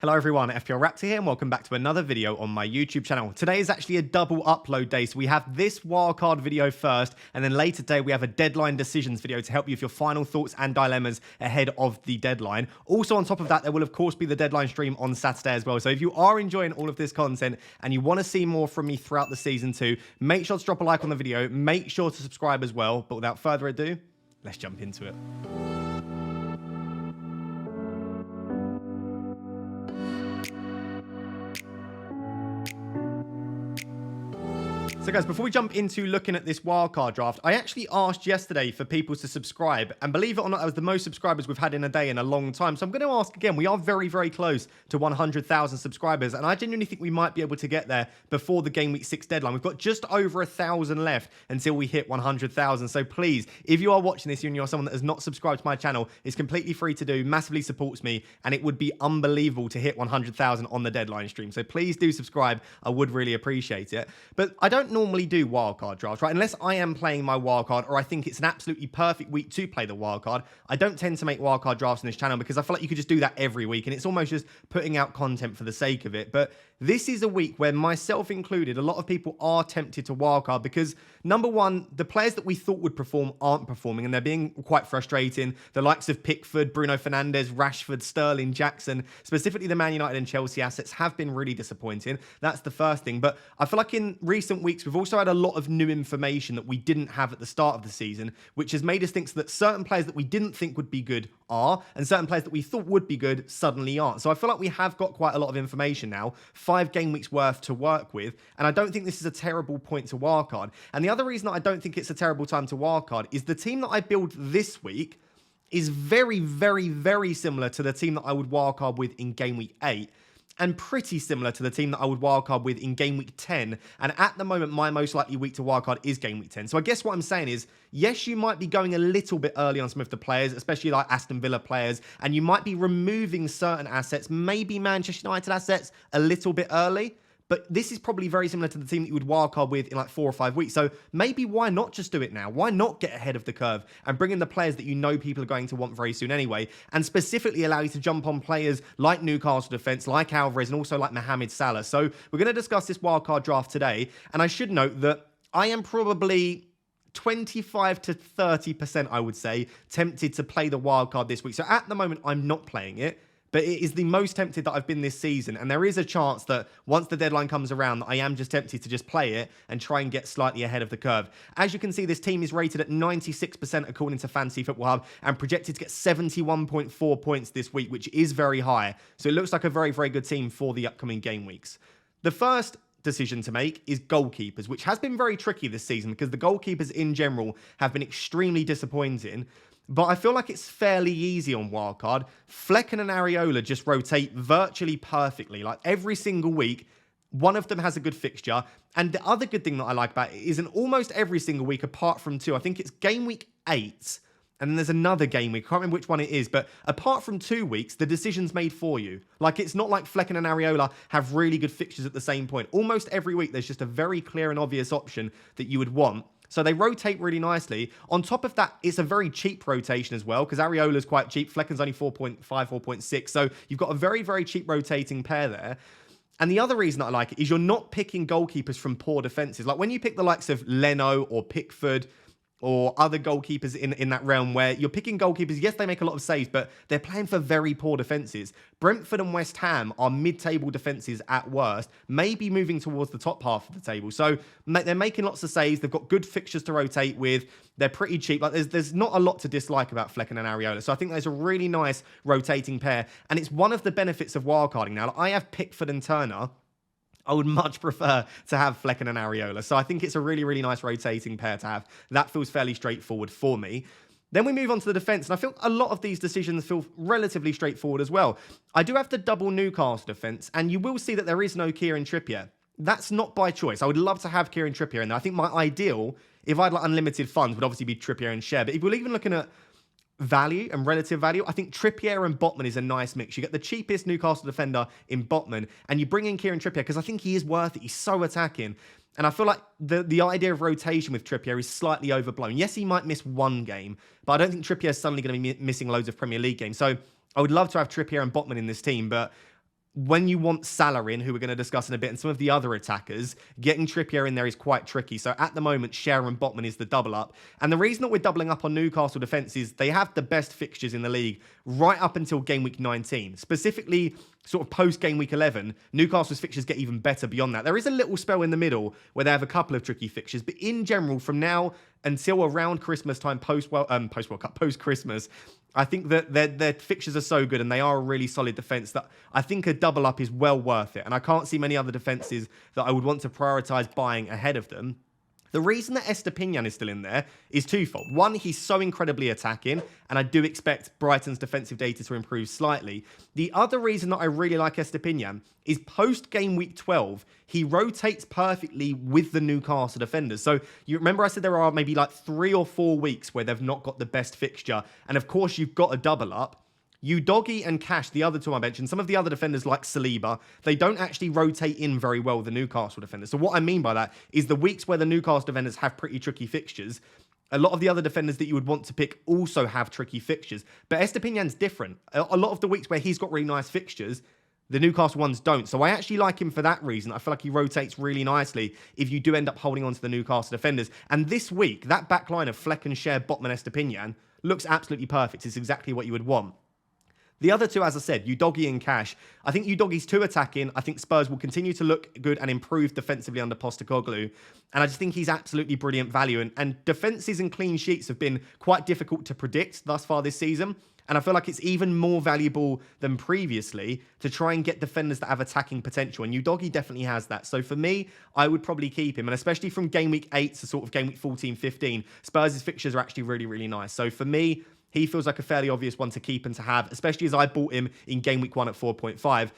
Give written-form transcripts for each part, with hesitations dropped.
Hello everyone, FPL Raptor here and welcome back to another video on my YouTube channel. Today is actually a double upload day, so we have this wildcard video first, and then later today we have a deadline decisions video to help you with your final thoughts and dilemmas ahead of the deadline. Also on top of that, there will of course be the deadline stream on Saturday as well, so if you are enjoying all of this content and you want to see more from me throughout the season too, make sure to drop a like on the video, make sure to subscribe as well, but without further ado, let's jump into it. So guys, before we jump into looking at this wildcard draft, I actually asked yesterday for people to subscribe, and believe it or not, that was the most subscribers we've had in a day in a long time. So I'm going to ask again. We are very, very close to 100,000 subscribers, and I genuinely think we might be able to get there before the Game Week 6 deadline. We've got just over 1,000 left until we hit 100,000. So please, if you are watching this and you're someone that has not subscribed to my channel, it's completely free to do, massively supports me, and it would be unbelievable to hit 100,000 on the deadline stream. So please do subscribe. I would really appreciate it. But I don't normally do wildcard drafts, right? Unless I am playing my wildcard or I think it's an absolutely perfect week to play the wildcard, I don't tend to make wildcard drafts on this channel because I feel like you could just do that every week and it's almost just putting out content for the sake of it. But this is a week where, myself included, a lot of people are tempted to wildcard because, number one, the players that we thought would perform aren't performing and they're being quite frustrating. The likes of Pickford, Bruno Fernandes, Rashford, Sterling, Jackson, specifically the Man United and Chelsea assets, have been really disappointing. That's the first thing. But I feel like in recent weeks, we've also had a lot of new information that we didn't have at the start of the season, which has made us think that certain players that we didn't think would be good are, and certain players that we thought would be good suddenly aren't. So I feel like we have got quite a lot of information now, 5 game weeks worth to work with, and I don't think this is a terrible point to wildcard. And the other reason that I don't think it's a terrible time to wildcard is the team that I build this week is very, very, very similar to the team that I would wildcard with in game week 8. And pretty similar to the team that I would wildcard with in game week 10. And at the moment, my most likely week to wildcard is game week 10. So I guess what I'm saying is, yes, you might be going a little bit early on some of the players, especially like Aston Villa players, and you might be removing certain assets, maybe Manchester United assets, a little bit early. But this is probably very similar to the team that you would wildcard with in like 4 or 5 weeks. So maybe why not just do it now? Why not get ahead of the curve and bring in the players that you know people are going to want very soon anyway, and specifically allow you to jump on players like Newcastle defence, like Alvarez, and also like Mohamed Salah. So we're going to discuss this wildcard draft today. And I should note that I am probably 25 to 30%, I would say, tempted to play the wildcard this week. So at the moment, I'm not playing it. But it is the most tempted that I've been this season. And there is a chance that once the deadline comes around, I am just tempted to just play it and try and get slightly ahead of the curve. As you can see, this team is rated at 96% according to Fantasy Football Hub and projected to get 71.4 points this week, which is very high. So it looks like a very, very good team for the upcoming game weeks. The first decision to make is goalkeepers, which has been very tricky this season because the goalkeepers in general have been extremely disappointing. But I feel like it's fairly easy on wildcard. Flecken and Areola just rotate virtually perfectly. Like every single week, one of them has a good fixture. And the other good thing that I like about it is in almost every single week, apart from 2, I think it's game week 8, and then there's another game week. I can't remember which one it is, but apart from 2 weeks, the decision's made for you. Like, it's not like Flecken and Areola have really good fixtures at the same point. Almost every week, there's just a very clear and obvious option that you would want. So they rotate really nicely. On top of that, it's a very cheap rotation as well, because Areola's quite cheap. Flecken's only 4.5, 4.6. So you've got a very, very cheap rotating pair there. And the other reason that I like it is you're not picking goalkeepers from poor defenses. Like when you pick the likes of Leno or Pickford or other goalkeepers in that realm where you're picking goalkeepers, yes, they make a lot of saves, but they're playing for very poor defences. Brentford and West Ham are mid-table defences at worst, maybe moving towards the top half of the table. So they're making lots of saves. They've got good fixtures to rotate with. They're pretty cheap. Like there's not a lot to dislike about Flecken and Areola. So I think there's a really nice rotating pair. And it's one of the benefits of wildcarding now. Like I have Pickford and Turner. I would much prefer to have Flecken and Areola. So I think it's a really, really nice rotating pair to have. That feels fairly straightforward for me. Then we move on to the defence, and I feel a lot of these decisions feel relatively straightforward as well. I do have the double Newcastle defence, and you will see that there is no Kieran Trippier. That's not by choice. I would love to have Kieran Trippier in there. I think my ideal, if I had like unlimited funds, would obviously be Trippier and Share. But if we're even looking at value and relative value, I think Trippier and Botman is a nice mix. You get the cheapest Newcastle defender in Botman, and you bring in Kieran Trippier because I think he is worth it. He's so attacking. And I feel like the idea of rotation with Trippier is slightly overblown. Yes, he might miss 1 game, but I don't think Trippier is suddenly going to be missing loads of Premier League games. So I would love to have Trippier and Botman in this team, but when you want Salah in, who we're going to discuss in a bit, and some of the other attackers, getting Trippier in there is quite tricky. So at the moment, Schär and Botman is the double up. And the reason that we're doubling up on Newcastle defence is they have the best fixtures in the league right up until game week 19. Specifically, sort of post game week 11, Newcastle's fixtures get even better beyond that. There is a little spell in the middle where they have a couple of tricky fixtures, but in general, from now until around Christmas time, post World Cup, post Christmas, I think that their fixtures are so good and they are a really solid defence that I think a double up is well worth it. And I can't see many other defences that I would want to prioritise buying ahead of them. The reason that Estepinian is still in there is twofold. One, he's so incredibly attacking, and I do expect Brighton's defensive data to improve slightly. The other reason that I really like Estepinian is post-game week 12, he rotates perfectly with the Newcastle defenders. So you remember I said there are maybe like 3 or 4 weeks where they've not got the best fixture, and of course you've got a double up. Udogie and Cash, the other two I mentioned, some of the other defenders like Saliba, they don't actually rotate in very well with the Newcastle defenders. So what I mean by that is the weeks where the Newcastle defenders have pretty tricky fixtures, a lot of the other defenders that you would want to pick also have tricky fixtures. But Estepinian's different. A lot of the weeks where he's got really nice fixtures, the Newcastle ones don't. So I actually like him for that reason. I feel like he rotates really nicely if you do end up holding on to the Newcastle defenders. And this week, that back line of Fleck and Schär, Botman, Estepinian looks absolutely perfect. It's exactly what you would want. The other two, as I said, Udogie and Cash. I think Udogie's too attacking. I think Spurs will continue to look good and improve defensively under Postecoglou. And I just think he's absolutely brilliant value. And defences and clean sheets have been quite difficult to predict thus far this season. And I feel like it's even more valuable than previously to try and get defenders that have attacking potential. And Udogie definitely has that. So for me, I would probably keep him. And especially from game week 8 to sort of game week 14, 15, Spurs' fixtures are actually really, really nice. So for me, he feels like a fairly obvious one to keep and to have, especially as I bought him in game week 1 at 4.5.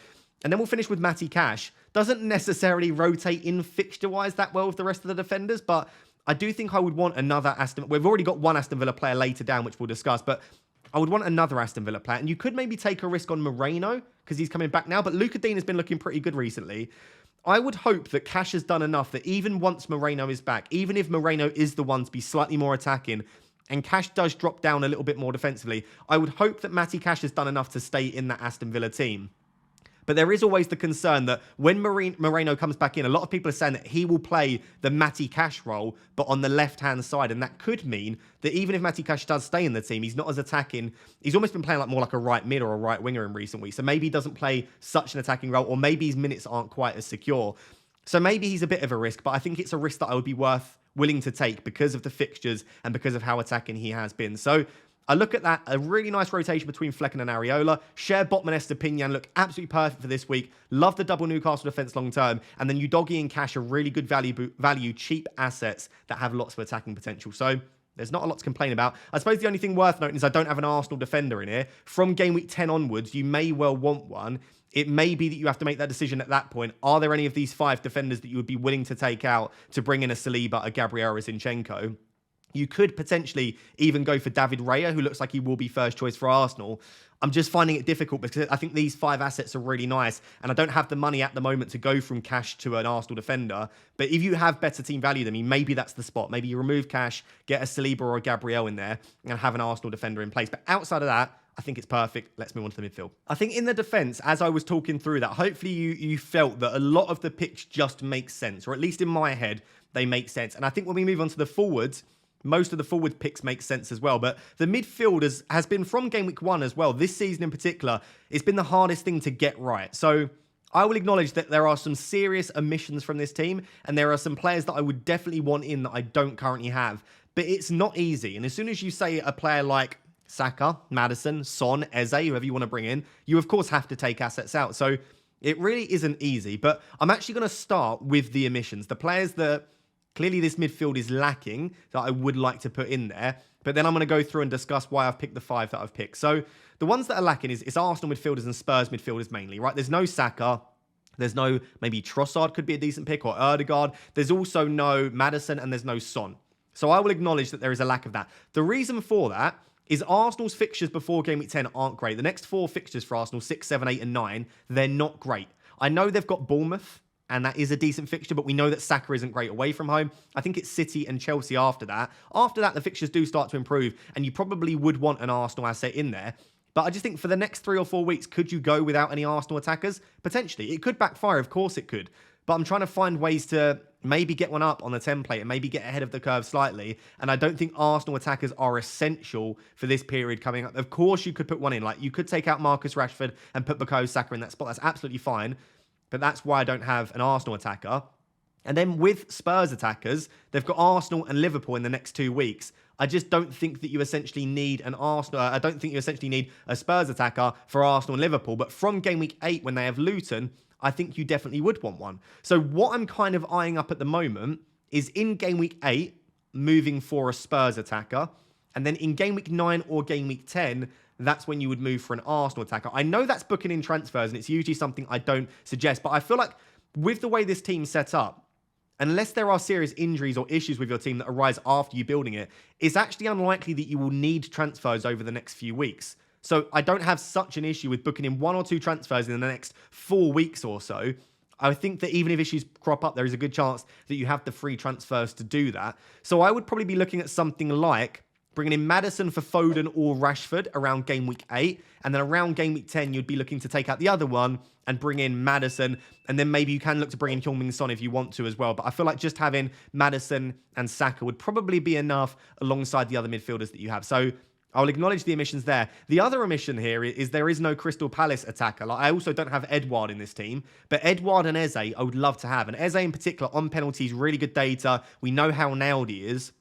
And then we'll finish with Matty Cash. Doesn't necessarily rotate in fixture-wise that well with the rest of the defenders, but I do think I would want another Aston... We've already got one Aston Villa player later down, which we'll discuss, but I would want another Aston Villa player. And you could maybe take a risk on Moreno, because he's coming back now, but Luca Dean has been looking pretty good recently. I would hope that Cash has done enough that even once Moreno is back, even if Moreno is the one to be slightly more attacking, and Cash does drop down a little bit more defensively, I would hope that Matty Cash has done enough to stay in that Aston Villa team. But there is always the concern that when Moreno comes back in, a lot of people are saying that he will play the Matty Cash role, but on the left-hand side. And that could mean that even if Matty Cash does stay in the team, he's not as attacking. He's almost been playing like more like a right mid or a right winger in recent weeks. So maybe he doesn't play such an attacking role, or maybe his minutes aren't quite as secure. So maybe he's a bit of a risk, but I think it's a risk that I would be willing to take because of the fixtures and because of how attacking he has been. So I look at that, a really nice rotation between Flecken and Areola. Schär, Botman, Estepinian look absolutely perfect for this week. Love the double Newcastle defence long term. And then Udogie and Cash are really good value, cheap assets that have lots of attacking potential. So there's not a lot to complain about. I suppose the only thing worth noting is I don't have an Arsenal defender in here. From game week 10 onwards, you may well want one. It may be that you have to make that decision at that point. Are there any of these 5 defenders that you would be willing to take out to bring in a Saliba, a Gabriel, a Zinchenko? You could potentially even go for David Raya, who looks like he will be first choice for Arsenal. I'm just finding it difficult because I think these 5 assets are really nice, and I don't have the money at the moment to go from Cash to an Arsenal defender. But if you have better team value than me, maybe that's the spot. Maybe you remove Cash, get a Saliba or a Gabriel in there, and have an Arsenal defender in place. But outside of that, I think it's perfect. Let's move on to the midfield. I think in the defence, as I was talking through that, hopefully you felt that a lot of the picks just make sense, or at least in my head, they make sense. And I think when we move on to the forwards, most of the forward picks make sense as well. But the midfielders has been from game week 1 as well. This season in particular, it's been the hardest thing to get right. So I will acknowledge that there are some serious omissions from this team, and there are some players that I would definitely want in that I don't currently have. But it's not easy. And as soon as you say a player like Saka, Maddison, Son, Eze, whoever you want to bring in, you of course have to take assets out. So it really isn't easy. But I'm actually going to start with the omissions. The players that clearly this midfield is lacking that I would like to put in there. But then I'm going to go through and discuss why I've picked the 5 that I've picked. So the ones that are lacking is Arsenal midfielders and Spurs midfielders mainly, right? There's no Saka. There's no, maybe Trossard could be a decent pick, or Ødegaard. There's also no Maddison, and there's no Son. So I will acknowledge that there is a lack of that. The reason for that is Arsenal's fixtures before game week 10 aren't great. The next 4 fixtures for Arsenal, 6, 7, 8 and 9, they're not great. I know they've got Bournemouth, and that is a decent fixture, but we know that Saka isn't great away from home. I think it's City and Chelsea after that. After that, the fixtures do start to improve, and you probably would want an Arsenal asset in there. But I just think for the next 3 or 4 weeks, could you go without any Arsenal attackers? Potentially. It could backfire, of course it could. But I'm trying to find ways to maybe get one up on the template and maybe get ahead of the curve slightly. And I don't think Arsenal attackers are essential for this period coming up. Of course, you could put one in. Like, you could take out Marcus Rashford and put Bukayo Saka in that spot. That's absolutely fine. But that's why I don't have an Arsenal attacker. And then with Spurs attackers, they've got Arsenal and Liverpool in the next 2 weeks. I just don't think that you essentially need an Arsenal. I don't think you essentially need a Spurs attacker for Arsenal and Liverpool. But from game week 8, when they have Luton, I think you definitely would want one. So what I'm kind of eyeing up at the moment is in game week 8, moving for a Spurs attacker. And then in game week 9 or game week 10, that's when you would move for an Arsenal attacker. I know that's booking in transfers, and it's usually something I don't suggest. But I feel like with the way this team's set up, unless there are serious injuries or issues with your team that arise after you building it, it's actually unlikely that you will need transfers over the next few weeks. So I don't have such an issue with booking in 1 or 2 transfers in the next 4 weeks or so. I think that even if issues crop up, there is a good chance that you have the free transfers to do that. So I would probably be looking at something like bringing in Maddison for Foden or Rashford around game week 8. And then around game week 10, you'd be looking to take out the other one and bring in Maddison. And then maybe you can look to bring in Heung-min Son if you want to as well. But I feel like just having Maddison and Saka would probably be enough alongside the other midfielders that you have. So I'll acknowledge the omissions there. The other omission here is there is no Crystal Palace attacker. Like, I also don't have Edouard in this team, but Edouard and Eze I would love to have. And Eze in particular on penalties, really good data. We know how nailed he is.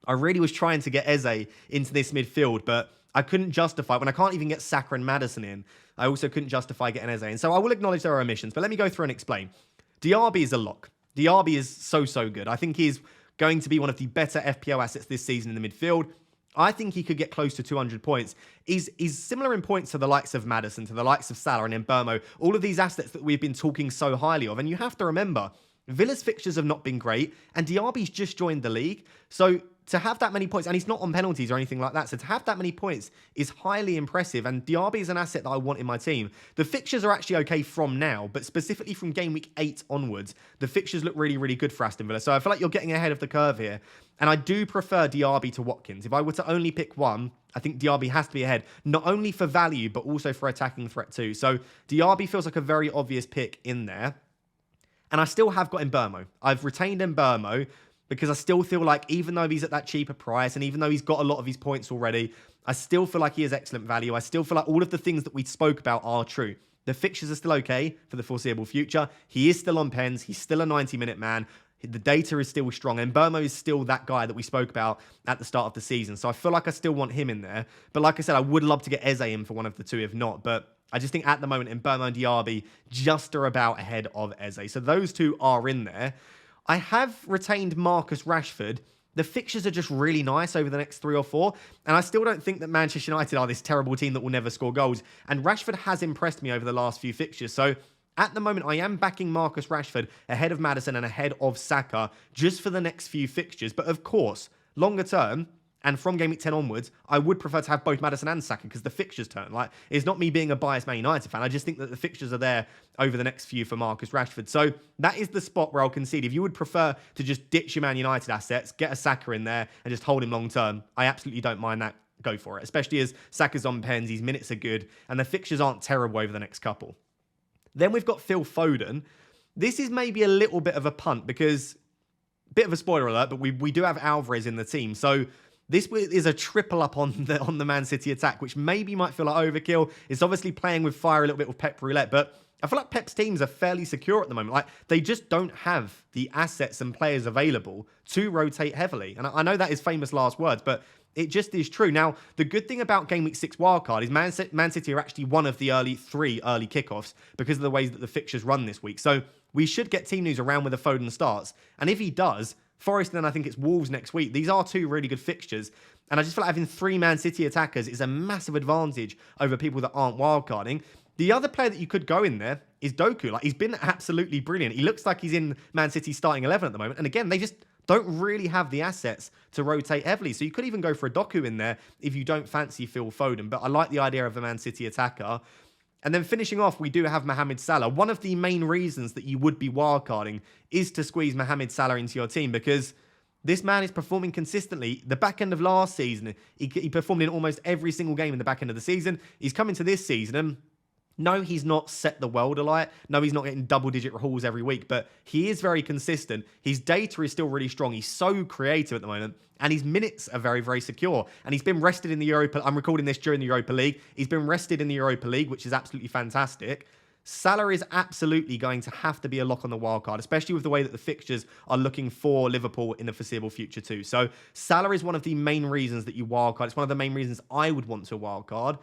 I really was trying to get Eze into this midfield, but I couldn't justify, when I can't even get Saka and Maddison in, I also couldn't justify getting Eze in. So I will acknowledge there are omissions, but let me go through and explain. Diaby is a lock. Diaby is so good. I think he's going to be one of the better FPL assets this season in the midfield. I think he could get close to 200 points. He's similar in points to the likes of Maddison, to the likes of Salah and Mbeumo, all of these assets that we've been talking so highly of. And you have to remember, Villa's fixtures have not been great, and Diaby's just joined the league. So to have that many points, and he's not on penalties or anything like that, so to have that many points is highly impressive, and Diaby is an asset that I want in my team. The fixtures are actually okay from now, but specifically from game week 8 onwards, the fixtures look really good for Aston Villa. So I feel like you're getting ahead of the curve here, and I do prefer Diaby to Watkins. If I were to only pick one, I think Diaby has to be ahead, not only for value, but also for attacking threat too. So Diaby feels like a very obvious pick in there. And I still have got Mbeumo. I've retained Mbeumo because I still feel like even though he's at that cheaper price and even though he's got a lot of his points already, I still feel like he is excellent value. I still feel like all of the things that we spoke about are true. The fixtures are still okay for the foreseeable future. He is still on pens. He's still a 90-minute man. The data is still strong. And Mbeumo is still that guy that we spoke about at the start of the season. So I feel like I still want him in there. But like I said, I would love to get Eze in for one of the two if not. But I just think at the moment, Mbeumo and Diaby just are about ahead of Eze. So those two are in there. I have retained Marcus Rashford. The fixtures are just really nice over the next 3 or 4. And I still don't think that Manchester United are this terrible team that will never score goals. And Rashford has impressed me over the last few fixtures. So at the moment, I am backing Marcus Rashford ahead of Maddison and ahead of Saka just for the next few fixtures. But of course, longer term, and from game week 10 onwards, I would prefer to have both Maddison and Saka because the fixtures turn. Like, it's not me being a biased Man United fan. I just think that the fixtures are there over the next few for Marcus Rashford. So that is the spot where I'll concede. If you would prefer to just ditch your Man United assets, get a Saka in there and just hold him long term, I absolutely don't mind that. Go for it. Especially as Saka's on pens, his minutes are good, and the fixtures aren't terrible over the next couple. Then we've got Phil Foden. This is maybe a little bit of a punt because, bit of a spoiler alert, but we do have Alvarez in the team. So this is a triple up on the Man City attack, which maybe might feel like overkill. It's obviously playing with fire a little bit with Pep Roulette, but I feel like Pep's teams are fairly secure at the moment. Like, they just don't have the assets and players available to rotate heavily. And I know that is famous last words, but it just is true. Now, the good thing about Game Week 6 wildcard is Man City are actually one of the three early kickoffs because of the ways that the fixtures run this week. So we should get team news around where the Foden starts. And if he does, Forest, then I think it's Wolves next week. These are two really good fixtures. And I just feel like having 3 Man City attackers is a massive advantage over people that aren't wildcarding. The other player that you could go in there is Doku. Like, he's been absolutely brilliant. He looks like he's in Man City's starting 11 at the moment. And again, they just don't really have the assets to rotate heavily. So you could even go for a Doku in there if you don't fancy Phil Foden. But I like the idea of a Man City attacker. And then finishing off, we do have Mohamed Salah. One of the main reasons that you would be wildcarding is to squeeze Mohamed Salah into your team because This man is performing consistently. The back end of last season, he performed in almost every single game in the back end of the season. He's coming to this season and no, he's not set the world alight. No, he's not getting double-digit hauls every week, but he is very consistent. His data is still really strong. He's so creative at the moment, and his minutes are very, very secure. And he's been rested in the Europa. I'm recording this during the Europa League. He's been rested in the Europa League, which is absolutely fantastic. Salah is absolutely going to have to be a lock on the wildcard, especially with the way that the fixtures are looking for Liverpool in the foreseeable future too. So Salah is one of the main reasons that you wildcard. It's one of the main reasons I would want to wildcard.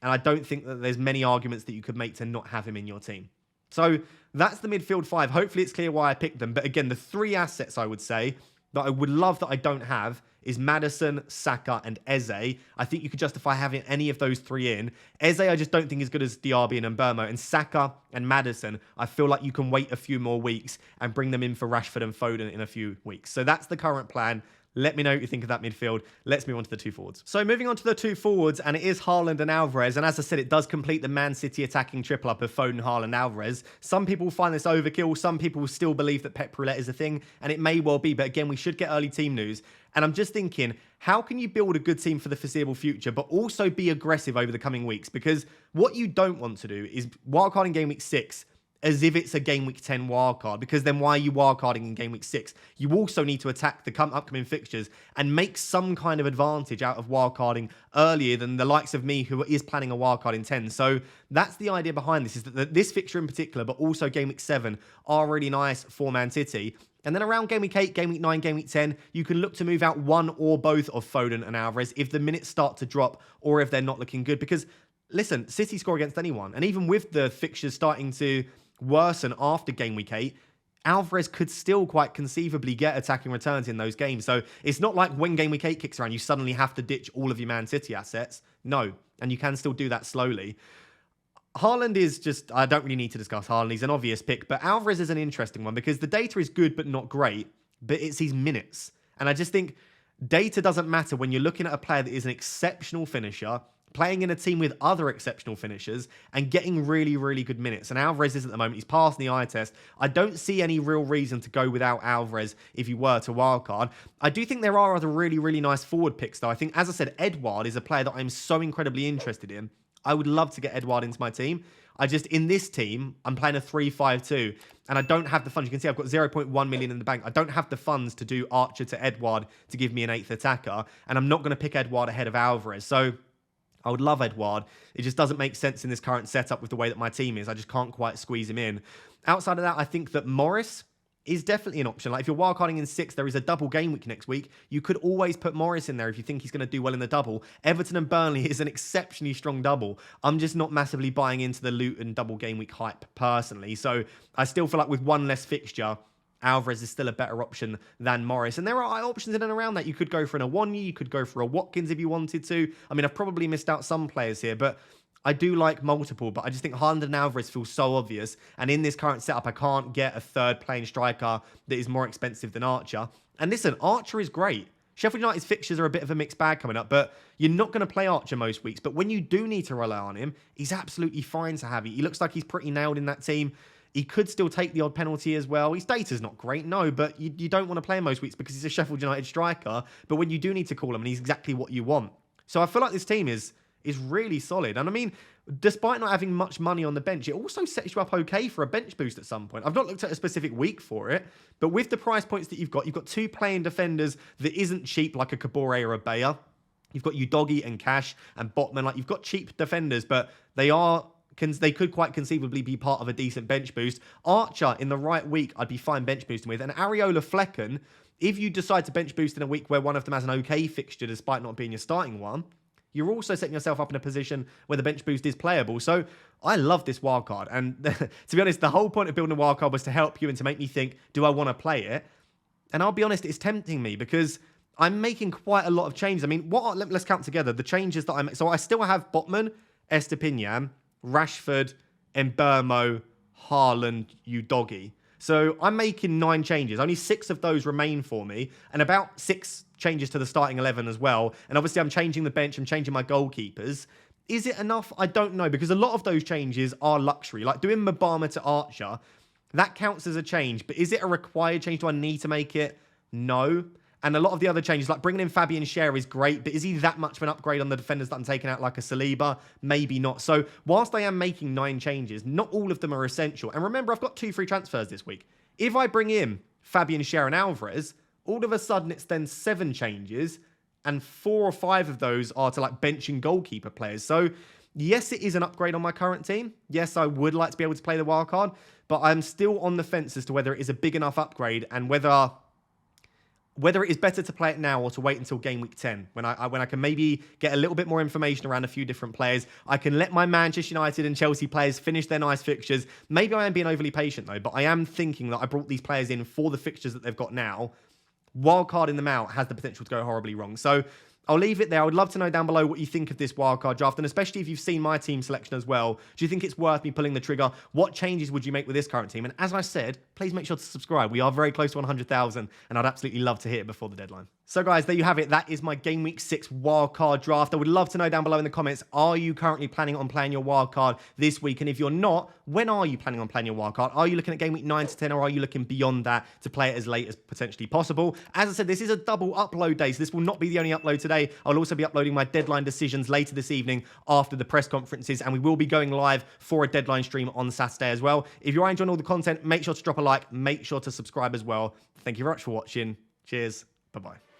And I don't think that there's many arguments that you could make to not have him in your team. So that's the midfield 5. Hopefully it's clear why I picked them. But again, the 3 assets I would say that I would love that I don't have is Maddison, Saka, and Eze. I think you could justify having any of those 3 in. Eze, I just don't think is good as Diaby and Mbeumo. And Saka and Maddison, I feel like you can wait a few more weeks and bring them in for Rashford and Foden in a few weeks. So that's the current plan. Let me know what you think of that midfield. Let's move on to the 2 forwards. So moving on to the 2 forwards, and it is Haaland and Alvarez. And as I said, it does complete the Man City attacking triple up of Foden, Haaland, Alvarez. Some people find this overkill. Some people still believe that Pep Roulette is a thing, and it may well be. But again, we should get early team news. And I'm just thinking, how can you build a good team for the foreseeable future, but also be aggressive over the coming weeks? Because what you don't want to do is wildcard in game week 6 as if it's a game week 10 wildcard, because then why are you wildcarding in game week 6? You also need to attack the upcoming fixtures and make some kind of advantage out of wildcarding earlier than the likes of me who is planning a wildcard in 10. So that's the idea behind this, is that this fixture in particular, but also game week 7 are really nice for Man City. And then around game week 8, game week 9, game week 10, you can look to move out one or both of Foden and Alvarez if the minutes start to drop or if they're not looking good. Because listen, City score against anyone. And even with the fixtures starting to worsen after game week 8, Alvarez could still quite conceivably get attacking returns in those games. So it's not like when game week 8 kicks around, you suddenly have to ditch all of your Man City assets. No, and you can still do that slowly. Haaland is just, I don't really need to discuss Haaland. He's an obvious pick, but Alvarez is an interesting one because the data is good but not great, but it's his minutes. And I just think data doesn't matter when you're looking at a player that is an exceptional finisher, playing in a team with other exceptional finishers and getting really, really good minutes. And Alvarez is at the moment. He's passed the eye test. I don't see any real reason to go without Alvarez if you were to wildcard. I do think there are other really, really nice forward picks, though. I think, as I said, Edouard is a player that I'm so incredibly interested in. I would love to get Edouard into my team. In this team, I'm playing a 3-5-2, and I don't have the funds. You can see I've got 0.1 million in the bank. I don't have the funds to do Archer to Edouard to give me an 8th attacker, and I'm not going to pick Edouard ahead of Alvarez. So I would love Edouard. It just doesn't make sense in this current setup with the way that my team is. I just can't quite squeeze him in. Outside of that, I think that Morris is definitely an option. Like if you're wildcarding in 6, there is a double game week next week. You could always put Morris in there if you think he's going to do well in the double. Everton and Burnley is an exceptionally strong double. I'm just not massively buying into the Luton double game week hype personally. So I still feel like with one less fixture, Alvarez is still a better option than Morris. And there are options in and around that. You could go for an Awoniyi, you could go for a Watkins if you wanted to. I mean, I've probably missed out some players here, but I do like multiple. But I just think Haaland and Alvarez feel so obvious. And in this current setup, I can't get a third playing striker that is more expensive than Archer. And listen, Archer is great. Sheffield United's fixtures are a bit of a mixed bag coming up, but you're not going to play Archer most weeks. But when you do need to rely on him, he's absolutely fine to have. He looks like he's pretty nailed in that team. He could still take the odd penalty as well. His data's not great, no, but you don't want to play him most weeks because he's a Sheffield United striker. But when you do need to call him, and he's exactly what you want. So I feel like this team is really solid. And I mean, despite not having much money on the bench, it also sets you up okay for a bench boost at some point. I've not looked at a specific week for it, but with the price points that you've got 2 playing defenders that isn't cheap like a Kabore or a Bayer. You've got Udogi and Cash and Botman. Like, you've got cheap defenders, but they could quite conceivably be part of a decent bench boost. Archer, in the right week, I'd be fine bench boosting with. And Areola Flecken, if you decide to bench boost in a week where one of them has an okay fixture despite not being your starting one, you're also setting yourself up in a position where the bench boost is playable. So I love this wildcard. And to be honest, the whole point of building a wildcard was to help you and to make me think, do I want to play it? And I'll be honest, it's tempting me because I'm making quite a lot of changes. I mean, let's count together the changes that I make. So I still have Botman, Estepinian, Rashford, Mbeumo, Haaland, Udogi. So I'm making 9 changes. Only 6 of those remain for me, and about 6 changes to the starting 11 as well. And obviously I'm changing the bench, I'm changing my goalkeepers. Is it enough? I don't know, because a lot of those changes are luxury. Like doing Mabama to Archer, that counts as a change. But is it a required change? Do I need to make it? No. And a lot of the other changes, like bringing in Fabian Schär is great, but is he that much of an upgrade on the defenders that I'm taking out, like a Saliba? Maybe not. So whilst I am making 9 changes, not all of them are essential. And remember, I've got 2 free transfers this week. If I bring in Fabian Schär and Alvarez, all of a sudden it's then 7 changes, and 4 or 5 of those are to like bench and goalkeeper players. So yes, it is an upgrade on my current team. Yes, I would like to be able to play the wildcard, but I'm still on the fence as to whether it is a big enough upgrade and whether it is better to play it now or to wait until game week 10 when I can maybe get a little bit more information around a few different players. I can let my Manchester United and Chelsea players finish their nice fixtures. Maybe I am being overly patient though, but I am thinking that I brought these players in for the fixtures that they've got now. Wildcarding them out has the potential to go horribly wrong. So I'll leave it there. I would love to know down below what you think of this wildcard draft, and especially if you've seen my team selection as well. Do you think it's worth me pulling the trigger? What changes would you make with this current team? And as I said, please make sure to subscribe. We are very close to 100,000, and I'd absolutely love to hit it before the deadline. So guys, there you have it. That is my Game Week 6 wildcard draft. I would love to know down below in the comments, are you currently planning on playing your wildcard this week? And if you're not, when are you planning on playing your wildcard? Are you looking at Game Week 9 to 10, or are you looking beyond that to play it as late as potentially possible? As I said, this is a double upload day, so this will not be the only upload today. I'll also be uploading my deadline decisions later this evening after the press conferences, and we will be going live for a deadline stream on Saturday as well. If you are enjoying all the content, make sure to drop a like, make sure to subscribe as well. Thank you very much for watching. Cheers. Bye-bye.